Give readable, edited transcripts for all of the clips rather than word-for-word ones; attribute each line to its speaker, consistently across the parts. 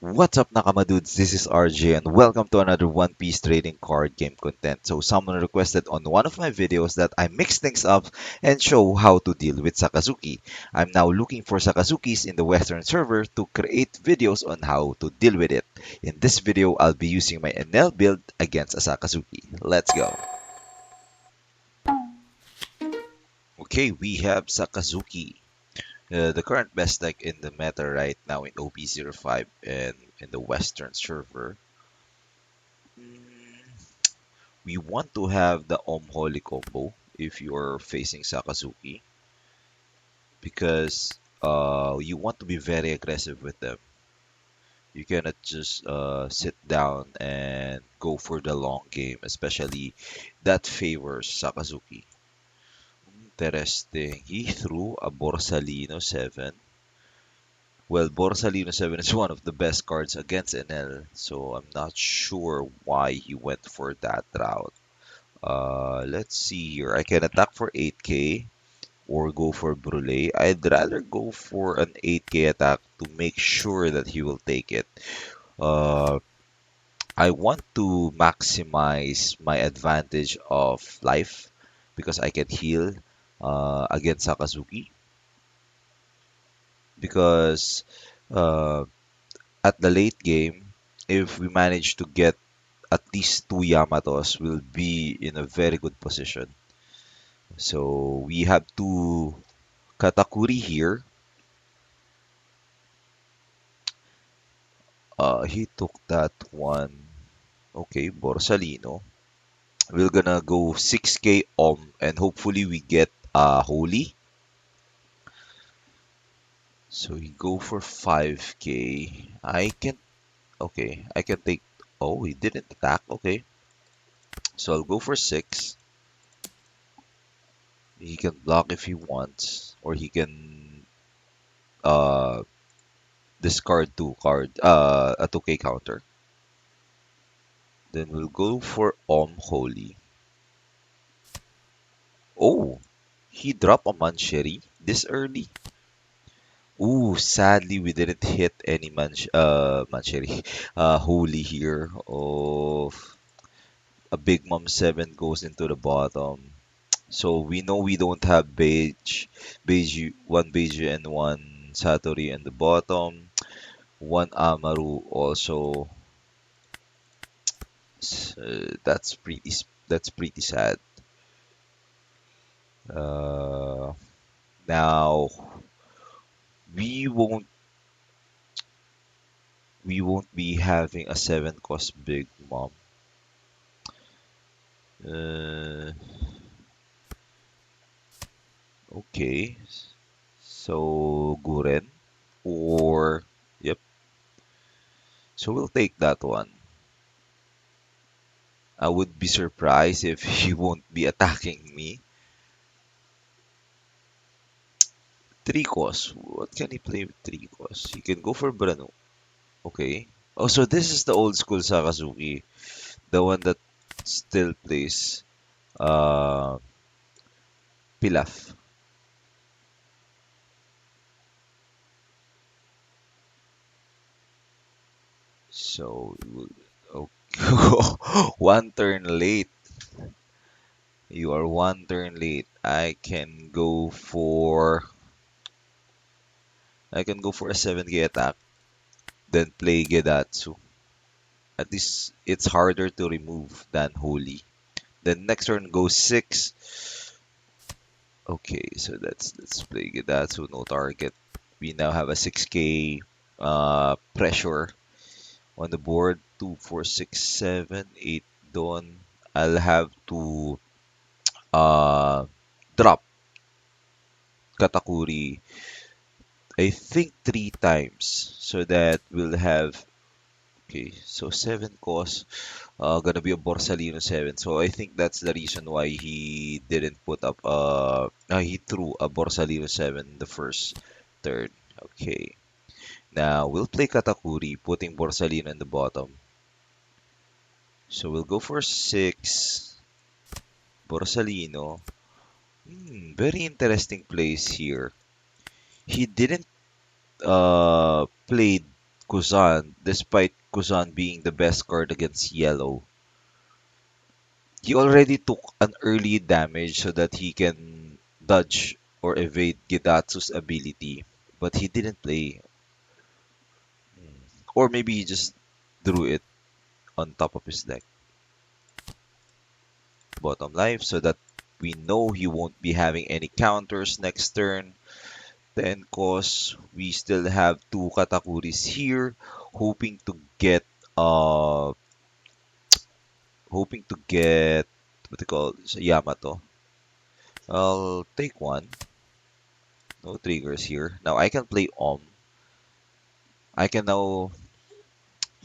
Speaker 1: What's up, Nakamadudes? This is RJ, and welcome to another One Piece trading card game content. So, someone requested on one of my videos that I mix things up and show how to deal with Sakazuki. I'm now looking for Sakazukis in the Western server to create videos on how to deal with it. In this video, I'll be using my Enel build against a Sakazuki. Let's go. Okay, we have Sakazuki. The current best deck in the meta right now in OP05 and in the Western server. Mm, We want to have the Holy combo if you're facing Sakazuki because you want to be very aggressive with them. You cannot just sit down and go for the long game, especially that favors Sakazuki. Interesting. He threw a Borsalino 7. Well, Borsalino 7 is one of the best cards against Enel, so I'm not sure why he went for that route. Let's see here. I can attack for 8k or go for Brule. I'd rather go for an 8k attack to make sure that he will take it. Uh, I want to maximize my advantage of life because I can heal against Sakazuki. Because uh, at the late game, if we manage to get at least two Yamatos, we'll be in a very good position. So we have two Katakuri here. He took that one. Okay, Borsalino. We're gonna go 6k and hopefully we get Holy. So we go for 5k. Okay, I can take. Oh, he didn't attack. Okay, so I'll go for 6. He can block if he wants, or he can uh discard a 2k counter. Then we'll go for Holy. Oh, he dropped a Mancheri this early. Ooh, sadly we didn't hit any Mancheri Holy here. Oh, a Big Mom 7 goes into the bottom. So we know we don't have one Beige and one Satori in the bottom. One Amaru also. That's pretty sad. Uh, Now we won't we won't be having a 7 cost Big Mom. Uh, okay. So Guren or yep. So we'll take that one. I would be surprised if he won't be attacking me. 3 cost. What can he play with 3 cost? He can go for Brano. Okay. Oh, so this is the old school Sakazuki, the one that still plays uh Pilaf. So okay. One turn late. You are one turn late. I can go for a 7k attack, then play Gedatsu. At least it's harder to remove than Holy. Then next turn goes 6. Okay, so let's play Gedatsu, no target. We now have a 6k pressure on the board. 2, 4, 6, 7, 8 Dawn. I'll have to uh drop Katakuri, I think 3 times, so that we'll have. Okay, so 7 cost, gonna be a Borsalino 7. So I think that's the reason why he didn't put up, he threw a Borsalino 7 the first turn. Okay, now we'll play Katakuri, putting Borsalino in the bottom. So we'll go for 6, Borsalino. Very interesting place here. He didn't play Kuzan, despite Kuzan being the best card against yellow, he already took an early damage so that he can dodge or evade Gidatsu's ability, but he didn't play. Or maybe he just drew it on top of his deck, bottom life, so that we know he won't be having any counters next turn. Then, cause we still have two Katakuris here, hoping to get uh hoping to get what they call Yamato. I'll take one. No triggers here. Now I can play I can now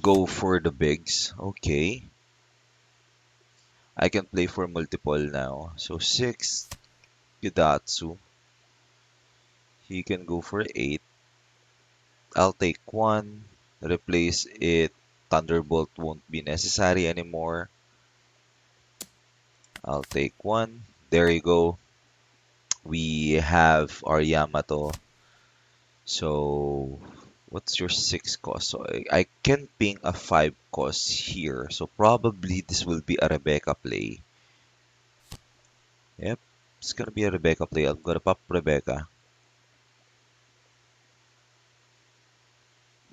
Speaker 1: go for the bigs. Okay. I can play for multiple now. So 6 Gidatsu. He can go for 8. I'll take one. Replace it. Thunderbolt won't be necessary anymore. I'll take one. There you go. We have our Yamato. So what's your 6 cost? So I can ping a 5 cost here. So probably this will be a Rebecca play. Yep, it's gonna be a Rebecca play. I'm gonna pop Rebecca.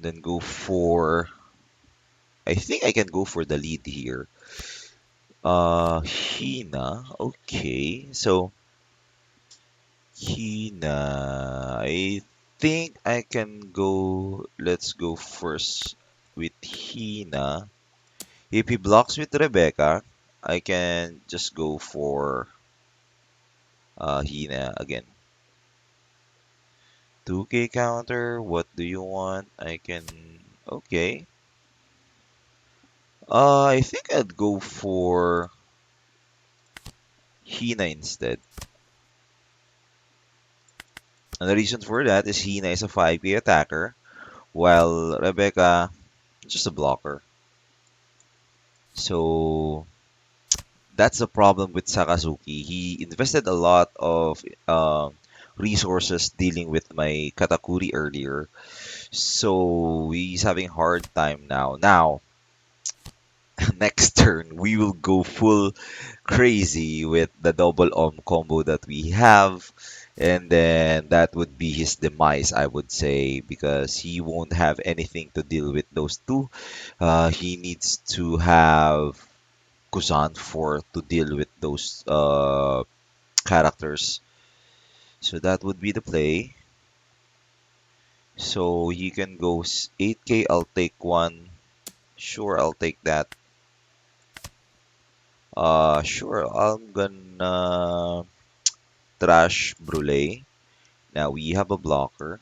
Speaker 1: Then go for. I think I can go for the lead here. Hina. Okay, so Hina. I think I can go. Let's go first with Hina. If he blocks with Rebecca, I can just go for Hina again. 2k counter, what do you want? I can. Okay. I think I'd go for Hina instead. And the reason for that is Hina is a 5k attacker, while Rebecca is just a blocker. So that's the problem with Sakazuki. He invested a lot of resources dealing with my Katakuri earlier. So he's having hard time now. Now, next turn, we will go full crazy with the double combo that we have. And then that would be his demise, I would say, because he won't have anything to deal with those two. He needs to have Kuzan for to deal with those characters. So that would be the play. So he can go 8k, I'll take one. Sure, I'll take that. Sure, I'm gonna trash Brule. Now we have a blocker.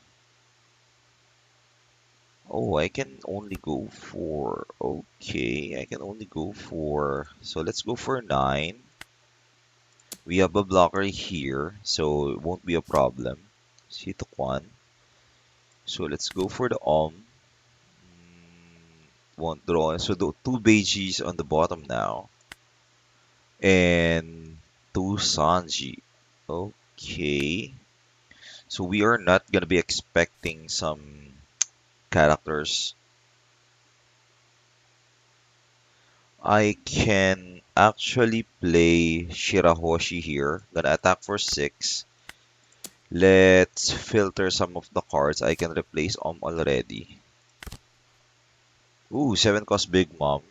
Speaker 1: Oh, I can only go for. Okay, I can only go for. So let's go for 9. We have a blocker here, so it won't be a problem. He took one. So let's go for the won't draw. So the two Beiji's on the bottom now. And two Sanji. Okay. So we are not gonna be expecting some characters. I can actually play Shirahoshi here. Gonna attack for 6. Let's filter some of the cards. I can replace already. Ooh, 7 cost Big Mom.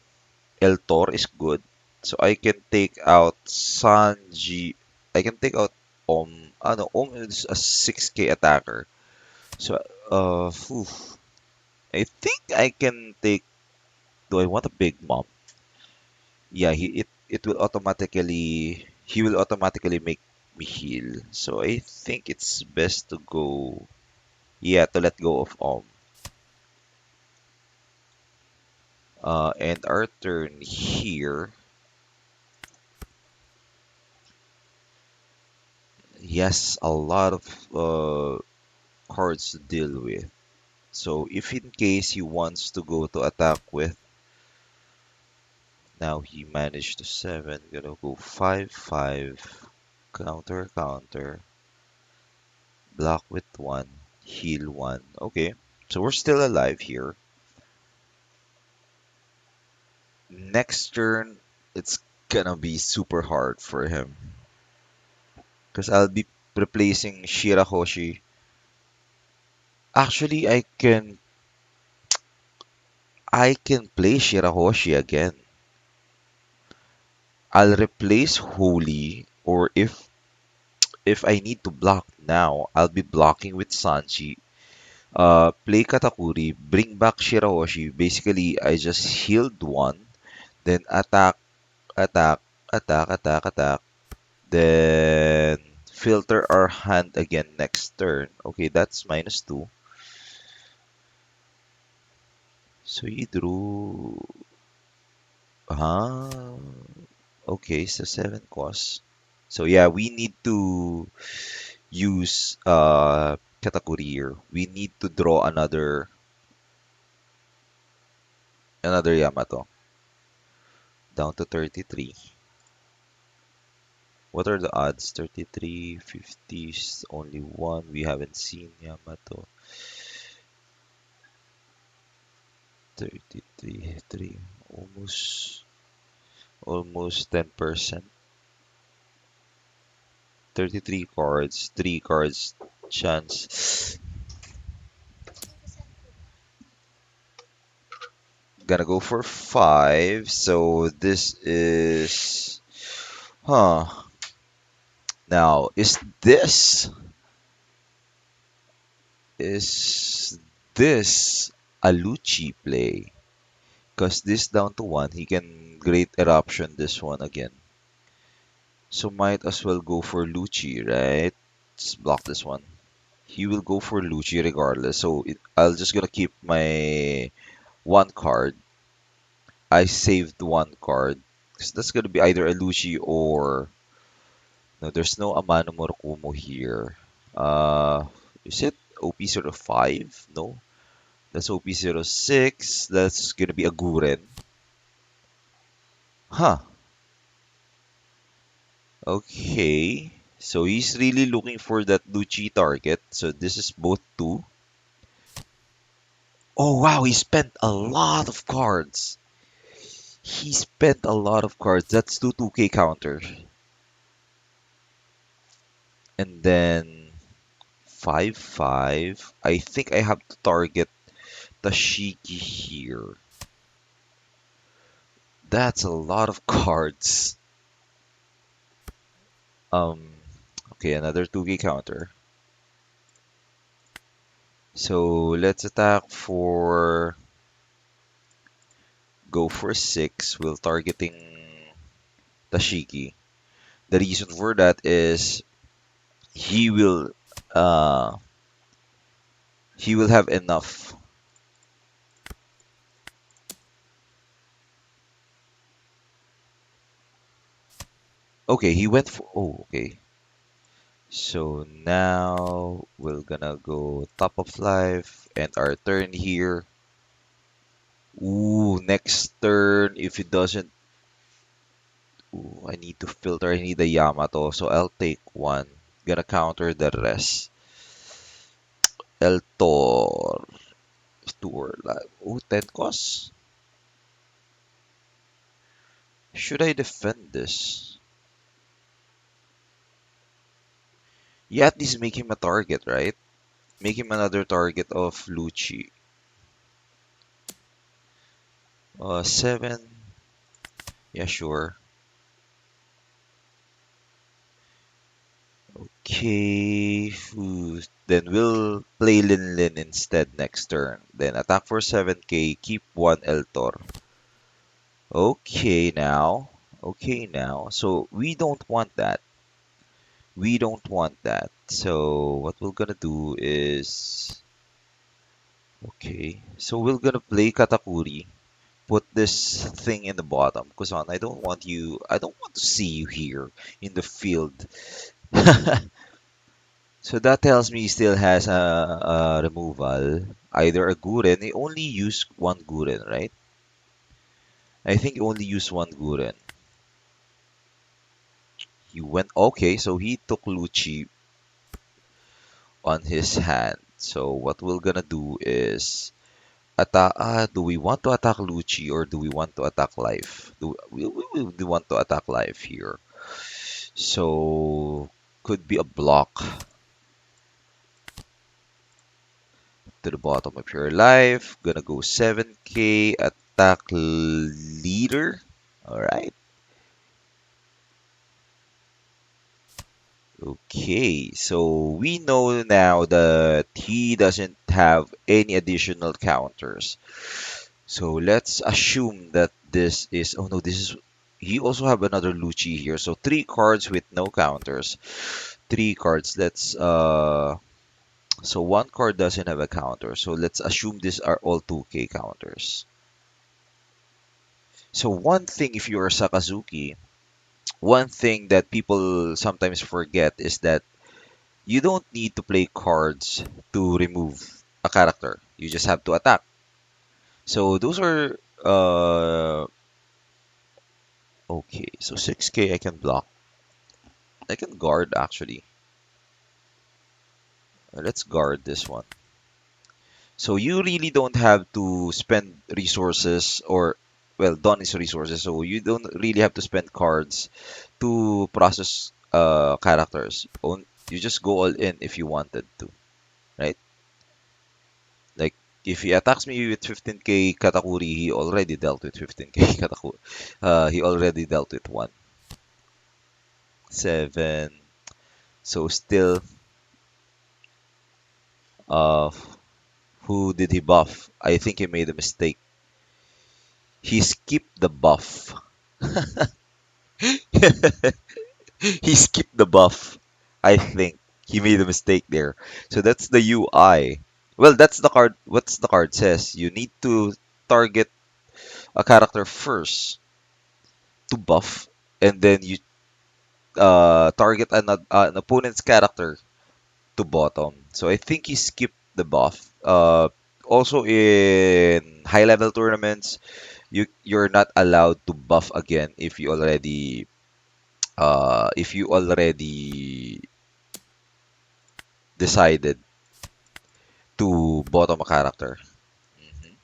Speaker 1: El Tor is good. So I can take out Sanji. I can take out no, is a 6k attacker. So, phew. I think I can take. Do I want a Big Mom? Yeah, it will automatically. He will automatically make me heal. So I think it's best to go. Yeah, to let go of and our turn here. Yes, a lot of cards to deal with. So if in case he wants to go to attack with, now he managed to 7, gonna go 5, 5, counter, counter, block with 1, heal 1. Okay, so we're still alive here. Next turn, it's gonna be super hard for him because I'll be replacing Shirahoshi. Actually, I can play Shirahoshi again. I'll replace Holy, or if I need to block now, I'll be blocking with Sanji. Play Katakuri, bring back Shirahoshi. Basically, I just healed one, then attack, attack, attack. Then filter our hand again next turn. Okay, that's -2. So he drew. Ah, okay, so 7 cost. So yeah, we need to use Katakuri here. We need to draw another Yamato down to 33. What are the odds? 33, 50 is only one. We haven't seen Yamato. 33, 3, almost 10%. 33 cards, 3 cards chance. Gonna go for 5. So this is, huh. Now, is this a Lucci play? Because this down to 1, he can Great Eruption this one again. So might as well go for Lucci, right? Let's block this one. He will go for Lucci regardless. So I'll just gonna keep my one card. I saved one card. Because that's gonna be either a Lucci or no, there's no Amano Morokumo here. Uh is it OP05? No. That's OP06. That's gonna be a Guren. Huh. Okay. So he's really looking for that Lucci target. So this is both two. Oh wow, he spent a lot of cards. He spent a lot of cards. That's two 2K counters. And then 5/5. I think I have to target Tashiki here. That's a lot of cards. Um, okay, another 2K counter. So let's attack for go for 6. We'll targeting Tashiki. The reason for that is he will uh he will have enough. Okay, he went for okay. So now we're gonna go top of life and our turn here. Ooh, next turn if it doesn't. Ooh, I need to filter. I need the Yamato, so I'll take one. Gonna counter the rest. El Tor. Tour live. Ooh, 10 costs. Should I defend this? Yeah, at least make him a target, right? Make him another target of Lucci. 7. Yeah, sure. Okay. Ooh, then we'll play Lin Lin instead next turn. Then attack for 7k, keep one El Tor. Okay now. Okay now. So we don't want that. We don't want that. So what we're gonna do is okay. So we're gonna play Katakuri. Put this thing in the bottom. Kuzan, I don't want to see you here in the field. So that tells me he still has a removal. Either a Guren. He only used one Guren, right? I think he only used one Guren. He went okay, so he took Lucci on his hand. So what we're gonna do is attack. Do we want to attack Lucci or do we want to attack life? We want to attack life here. So could be a block to the bottom of your life. Gonna go 7k attack leader. All right. Okay, so we know now that he doesn't have any additional counters. So let's assume that this is, oh no, this is, he also have another Lucci here. So three cards with no counters. Three cards. So one card doesn't have a counter. So let's assume these are all 2k counters. So one thing, if you're Sakazuki, one thing that people sometimes forget is that you don't need to play cards to remove a character. You just have to attack. So those are okay. So 6k I can block. I can guard actually. Let's guard this one. So you really don't have to spend resources or well, done is resources. So you don't really have to spend cards to process characters. You just go all in if you wanted to, right? Like if he attacks me with 15k Katakuri, he already dealt with 15k Katakuri. He already dealt with one. 7. So still, uh, who did he buff? I think he made a mistake. He skipped the buff. He skipped the buff. I think he made a mistake there. So that's the UI. Well, that's the card. What's the card says? You need to target a character first to buff, and then you target an opponent's character to bottom. So I think he skipped the buff. Also in high level tournaments, you're not allowed to buff again if you already decided to bottom a character. Mhm.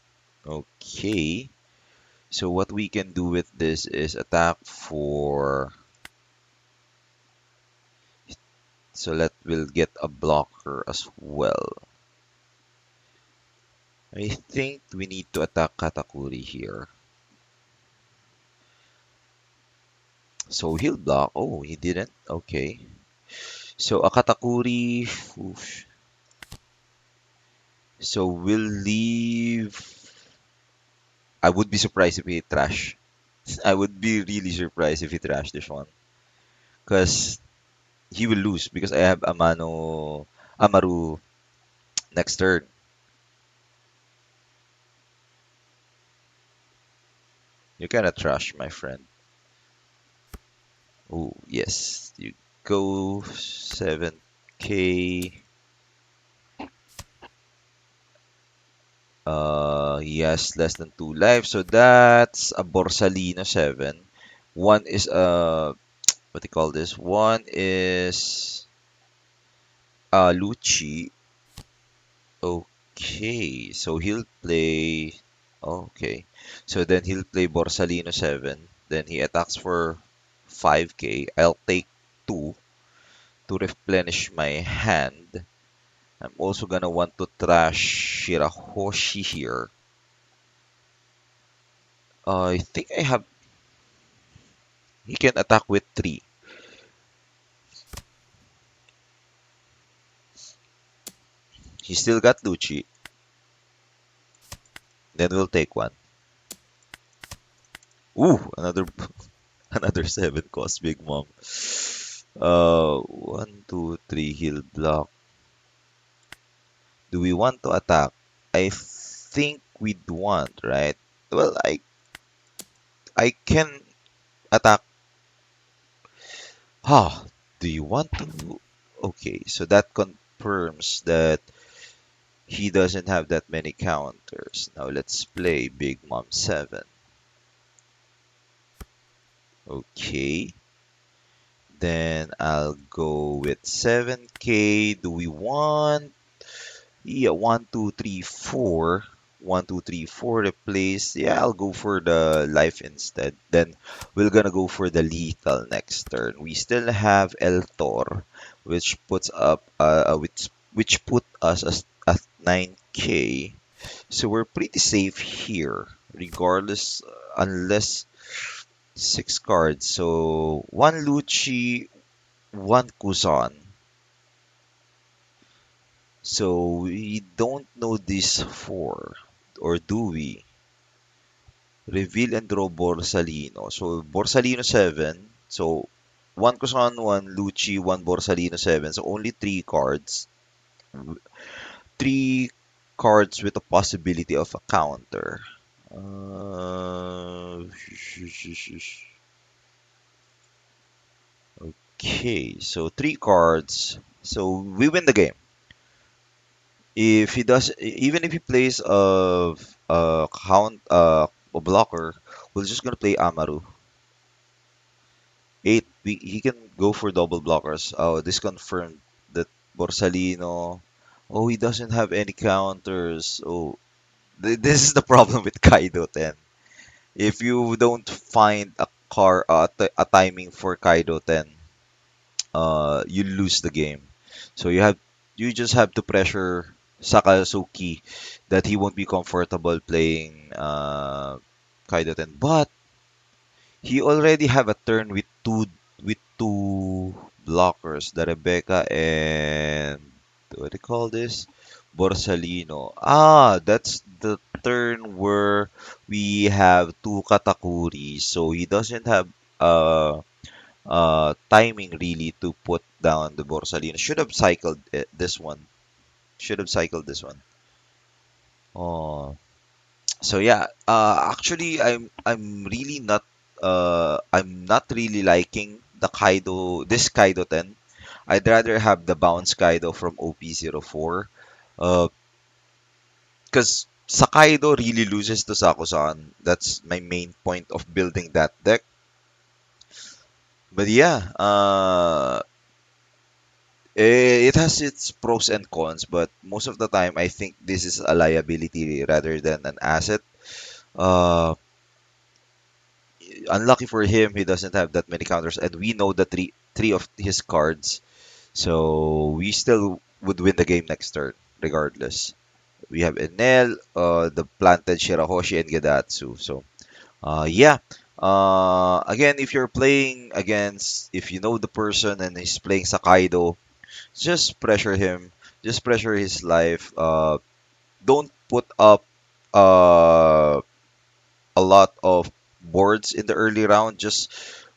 Speaker 1: Okay. So what we can do with this is attack for. So that will get a blocker as well. I think we need to attack Katakuri here. So he'll block. Oh, he didn't. Okay. So a Katakuri. Oof. So we'll leave. I would be surprised if he trash. I would be really surprised if he trash this one. Because he will lose because I have Amaru next turn. You cannot trash, my friend. Oh, yes. You go 7k. He has less than 2 lives. So that's a Borsalino 7. One is what do you call this? One is Lucci. Okay, so he'll play. Okay, so then he'll play Borsalino 7. Then he attacks for 5k. I'll take 2 to replenish my hand. I'm also gonna want to trash Shirahoshi here. I think I have. He can attack with 3. He still got Lucci. Then we'll take one. Ooh, another another 7 cost Big Mom. 1, 2, 3 heal block. Do we want to attack? I think we'd want, right? Well, I can attack. Ah, do you want to? Okay, so that confirms that he doesn't have that many counters. Now let's play Big Mom 7. Okay, then I'll go with 7k. Do we want? Yeah, 1, 2, 3, 4. 1, 2, 3, 4 replace. Yeah, I'll go for the life instead. Then we're gonna go for the lethal next turn. We still have El Tor, which puts up which put us at 9k. So we're pretty safe here, regardless, unless six cards. So one Lucci, one Kuzan. So we don't know these four, or do we? Reveal and draw Borsalino. So Borsalino 7. So one Kuzan, one Lucci, one Borsalino 7. So only three cards. Three cards with a possibility of a counter. Uh, okay, so three cards. So we win the game. If he does, even if he plays a blocker, we're just gonna play Amaru. Eight, he can go for double blockers. Oh, this confirmed that Borsalino. Oh, he doesn't have any counters. Oh, this is the problem with Kaido 10. If you don't find a timing for Kaido 10, you lose the game. So you just have to pressure Sakazuki that he won't be comfortable playing Kaido 10. But he already have a turn with two blockers, the Rebecca and what do you call this? Borsalino. Ah, that's the turn where we have two Katakuri. So he doesn't have timing really to put down the Borsalino. Should have cycled this one. Should have cycled this one. Oh, so yeah. Actually, I'm not really liking the Kaido this Kaido 10. I'd rather have the bounce Kaido from OP04. Because Sakaido really loses to Sakusan. That's my main point of building that deck. But yeah, it has its pros and cons, but most of the time I think this is a liability rather than an asset. Uh, Unlucky for him, he doesn't have that many counters, and we know the three of his cards, so we still would win the game next turn, regardless. We have Enel, the planted Shirahoshi, and Gedatsu. So, yeah. Again, if you're playing against, if you know the person and he's playing Sakaido, just pressure him. Just pressure his life. Don't put up uh, a lot of boards in the early round. Just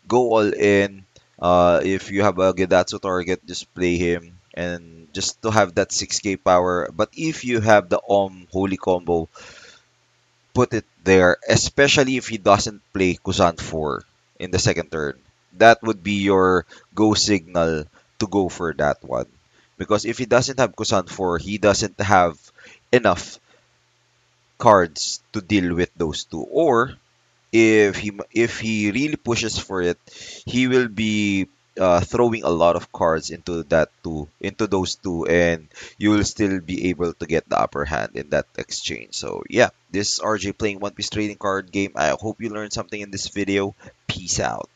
Speaker 1: go all in. If you have a Gedatsu target, just play him. And just to have that 6k power. But if you have the Holy Combo, put it there, especially if he doesn't play Kuzan 4 in the second turn. That would be your go signal to go for that one. Because if he doesn't have Kuzan 4, he doesn't have enough cards to deal with those two. Or if he really pushes for it, he will be throwing a lot of cards into those two, and you will still be able to get the upper hand in that exchange. So yeah, this is RJ playing One Piece trading card game. I hope you learned something in this video. Peace out.